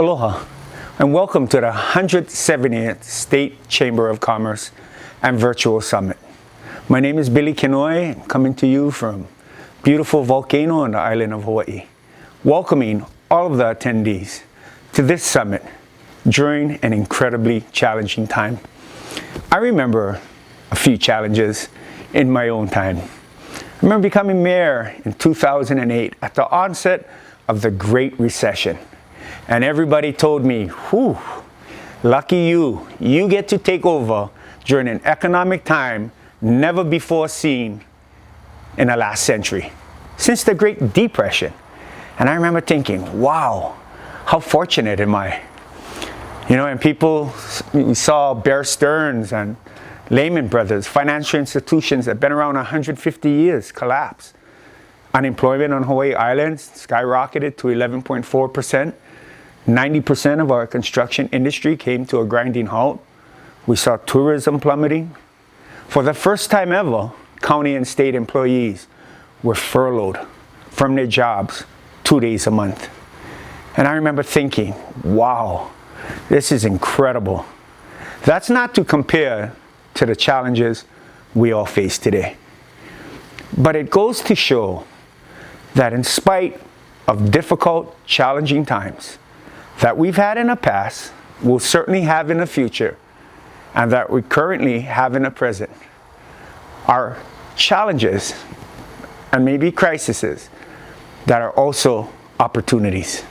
Aloha, and welcome to the 170th State Chamber of Commerce and Virtual Summit. My name is Billy Kenoi, coming to you from beautiful volcano on the island of Hawaii, welcoming all of the attendees to this summit during an incredibly challenging time. I remember a few challenges in my own time. I remember becoming mayor in 2008 at the onset of the Great Recession. And everybody told me, whew, lucky you get to take over during an economic time never before seen in the last century, since the Great Depression. And I remember thinking, wow, how fortunate am I? You know, and we saw Bear Stearns and Lehman Brothers, financial institutions that have been around 150 years, collapse. Unemployment on Hawaii Islands skyrocketed to 11.4%. 90% of our construction industry came to a grinding halt. We saw tourism plummeting. For the first time ever, county and state employees were furloughed from their jobs 2 days a month. And I remember thinking, wow, this is incredible. That's not to compare to the challenges we all face today. But it goes to show that in spite of difficult, challenging times that we've had in the past, we'll certainly have in the future, and that we currently have in the present, are challenges and maybe crises that are also opportunities.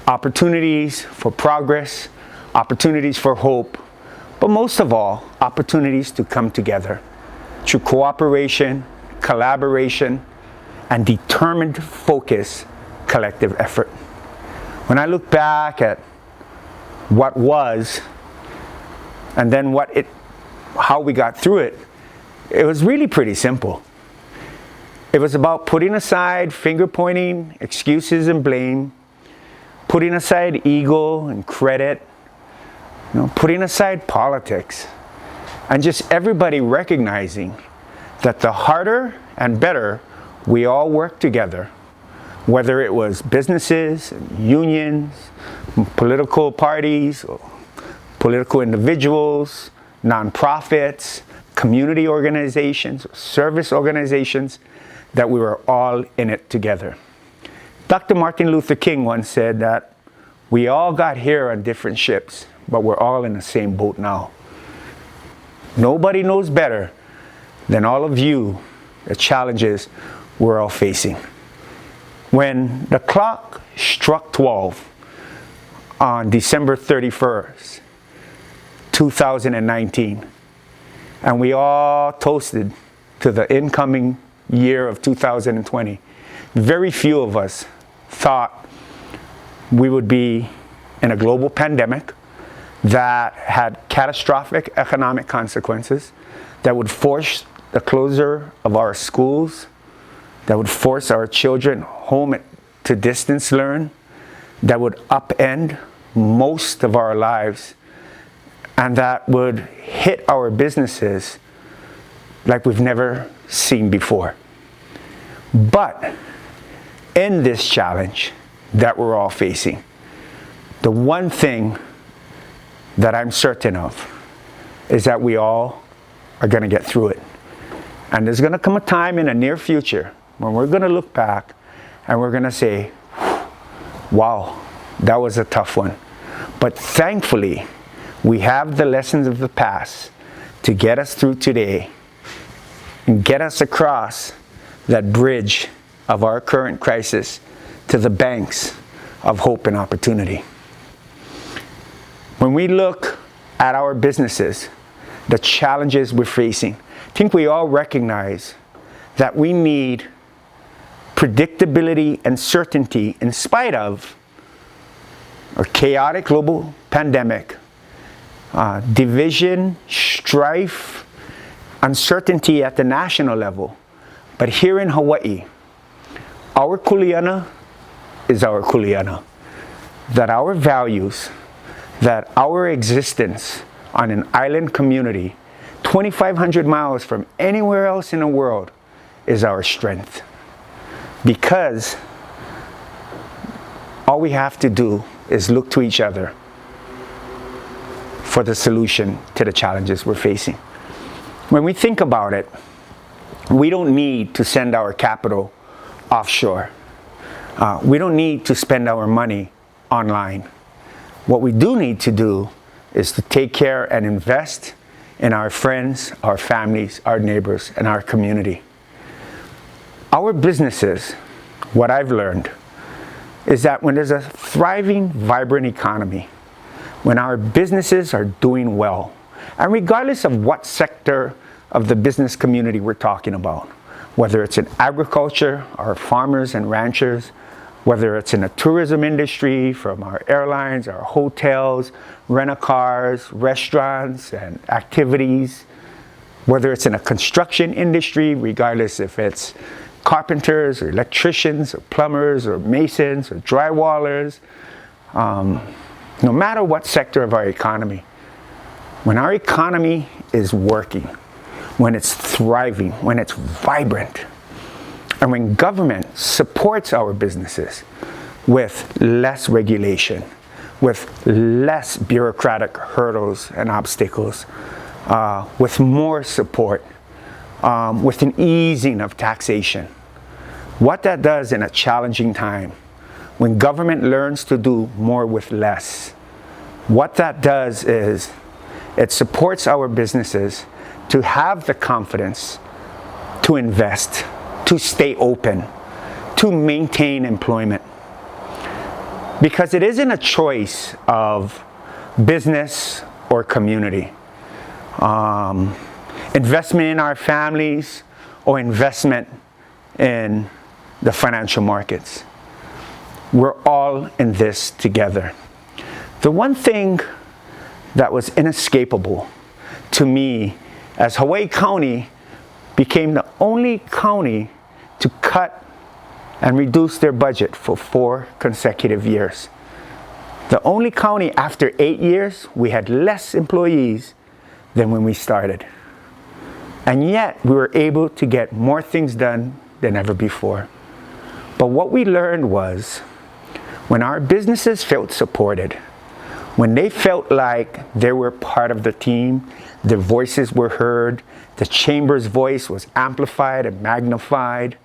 Opportunities for progress, opportunities for hope, but most of all, opportunities to come together through cooperation, collaboration, and determined focus, collective effort. When I look back at what was, and then how we got through it, it was really pretty simple. It was about putting aside finger pointing, excuses and blame, putting aside ego and credit, putting aside politics, and just everybody recognizing that the harder and better we all work together, whether it was businesses, unions, political parties, or political individuals, nonprofits, community organizations, service organizations, that we were all in it together. Dr. Martin Luther King once said that we all got here on different ships, but we're all in the same boat now. Nobody knows better than all of you the challenges we're all facing. When the clock struck 12 on December 31st, 2019, and we all toasted to the incoming year of 2020, very few of us thought we would be in a global pandemic that had catastrophic economic consequences, that would force the closure of our schools, that would force our children home to distance learn, that would upend most of our lives, and that would hit our businesses like we've never seen before. But in this challenge that we're all facing, the one thing that I'm certain of is that we all are going to get through it. And there's going to come a time in the near future when we're going to look back and we're going to say, wow, that was a tough one. But thankfully, we have the lessons of the past to get us through today and get us across that bridge of our current crisis to the banks of hope and opportunity. When we look at our businesses, the challenges we're facing, I think we all recognize that we need predictability and certainty in spite of a chaotic global pandemic, division, strife, uncertainty at the national level. But here in Hawaii, our kuleana is our kuleana. That our values, that our existence on an island community 2,500 miles from anywhere else in the world is our strength. Because all we have to do is look to each other for the solution to the challenges we're facing. When we think about it, we don't need to send our capital offshore. We don't need to spend our money online. What we do need to do is to take care and invest in our friends, our families, our neighbors, and our community. Our businesses, what I've learned, is that when there's a thriving, vibrant economy, when our businesses are doing well, and regardless of what sector of the business community we're talking about, whether it's in agriculture, our farmers and ranchers, whether it's in the tourism industry, from our airlines, our hotels, rent-a-cars, restaurants, and activities, whether it's in a construction industry, regardless if it's carpenters or electricians or plumbers or masons or drywallers, no matter what sector of our economy, when our economy is working, when it's thriving, when it's vibrant, and when government supports our businesses with less regulation, with less bureaucratic hurdles and obstacles, with more support, with an easing of taxation. What that does in a challenging time, when government learns to do more with less, what that does is it supports our businesses to have the confidence to invest, to stay open, to maintain employment. Because it isn't a choice of business or community. Investment in our families or investment in the financial markets. We're all in this together. The one thing that was inescapable to me as Hawaii County became the only county to cut and reduce their budget for 4 consecutive years. The only county after 8 years, we had less employees than when we started. And yet we were able to get more things done than ever before. But what we learned was when our businesses felt supported, when they felt like they were part of the team, their voices were heard, the chamber's voice was amplified and magnified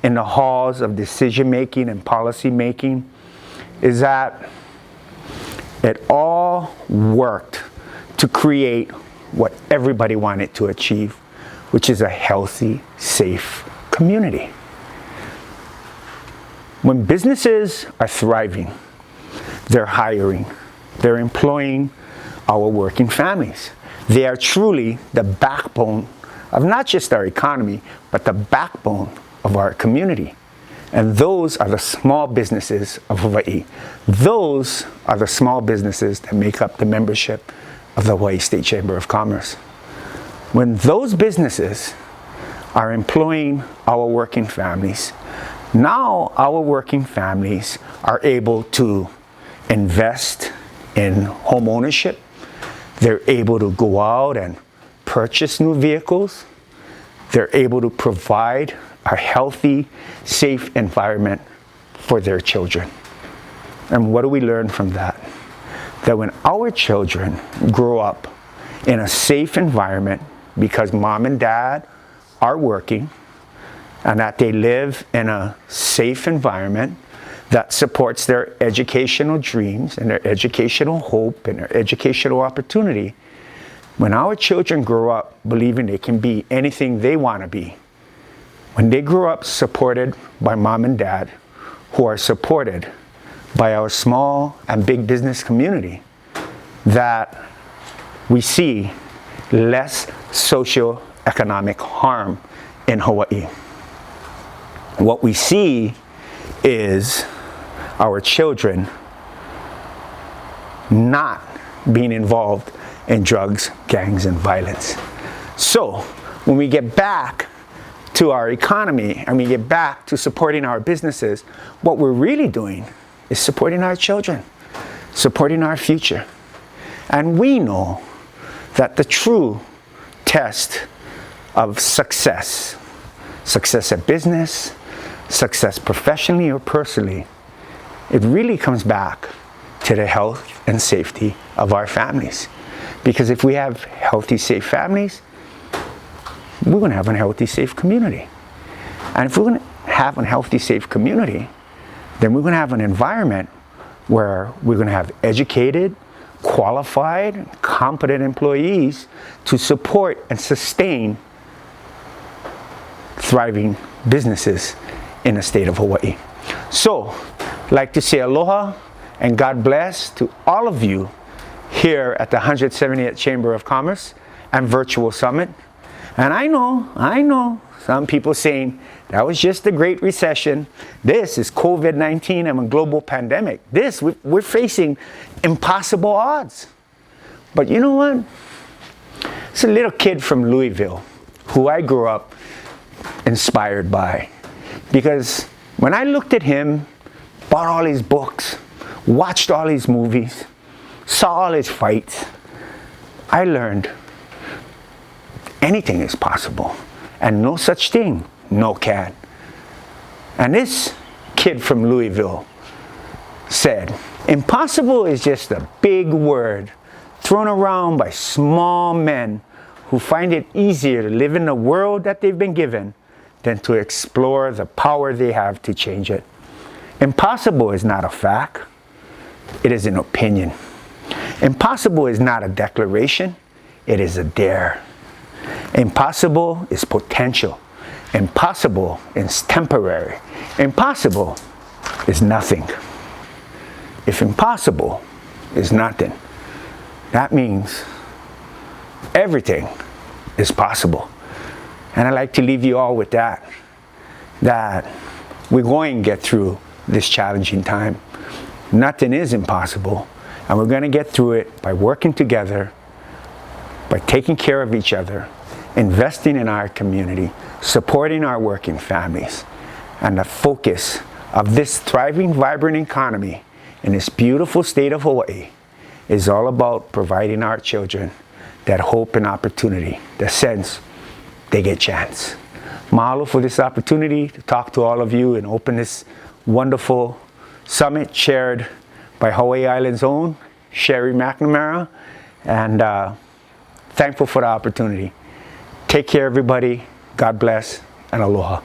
in the halls of decision making and policy making, is that it all worked to create what everybody wanted to achieve, which is a healthy, safe community. When businesses are thriving, they're hiring, they're employing our working families. They are truly the backbone of not just our economy, but the backbone of our community. And those are the small businesses of Hawaii. Those are the small businesses that make up the membership of the Hawaii State Chamber of Commerce. When those businesses are employing our working families, now our working families are able to invest in home ownership. They're able to go out and purchase new vehicles. They're able to provide a healthy, safe environment for their children. And what do we learn from that? That when our children grow up in a safe environment because mom and dad are working, and that they live in a safe environment that supports their educational dreams and their educational hope and their educational opportunity, when our children grow up believing they can be anything they want to be, when they grow up supported by mom and dad, who are supported by our small and big business community, that we see less socioeconomic harm in Hawaii. What we see is our children not being involved in drugs, gangs, and violence. So when we get back to our economy and we get back to supporting our businesses, what we're really doing is supporting our children, supporting our future. And we know that the true test of success at business, success professionally or personally, it really comes back to the health and safety of our families. Because if we have healthy, safe families, we're going to have a healthy, safe community. And if we're going to have a healthy, safe community, then we're going to have an environment where we're going to have educated, qualified, competent employees to support and sustain thriving businesses in the state of Hawaii. So, I'd like to say aloha and God bless to all of you here at the 170th Chamber of Commerce and Virtual Summit. And I know, some people saying that was just the Great Recession. This is COVID-19 and a global pandemic. We're facing impossible odds. But you know what? It's a little kid from Louisville who I grew up inspired by. Because when I looked at him, bought all his books, watched all his movies, saw all his fights, I learned anything is possible. And no such thing, no can. And this kid from Louisville said, impossible is just a big word thrown around by small men who find it easier to live in the world that they've been given than to explore the power they have to change it. Impossible is not a fact, it is an opinion. Impossible is not a declaration, it is a dare. Impossible is potential. Impossible is temporary. Impossible is nothing. If impossible is nothing, that means everything is possible. And I'd like to leave you all with that we're going to get through this challenging time. Nothing is impossible, and we're going to get through it by working together, by taking care of each other, investing in our community, supporting our working families. And the focus of this thriving, vibrant economy in this beautiful state of Hawaii is all about providing our children that hope and opportunity, the sense they get a chance. Mahalo for this opportunity to talk to all of you and open this wonderful summit chaired by Hawaii Island's own Sherry McNamara, and thankful for the opportunity. Take care, everybody. God bless, and aloha.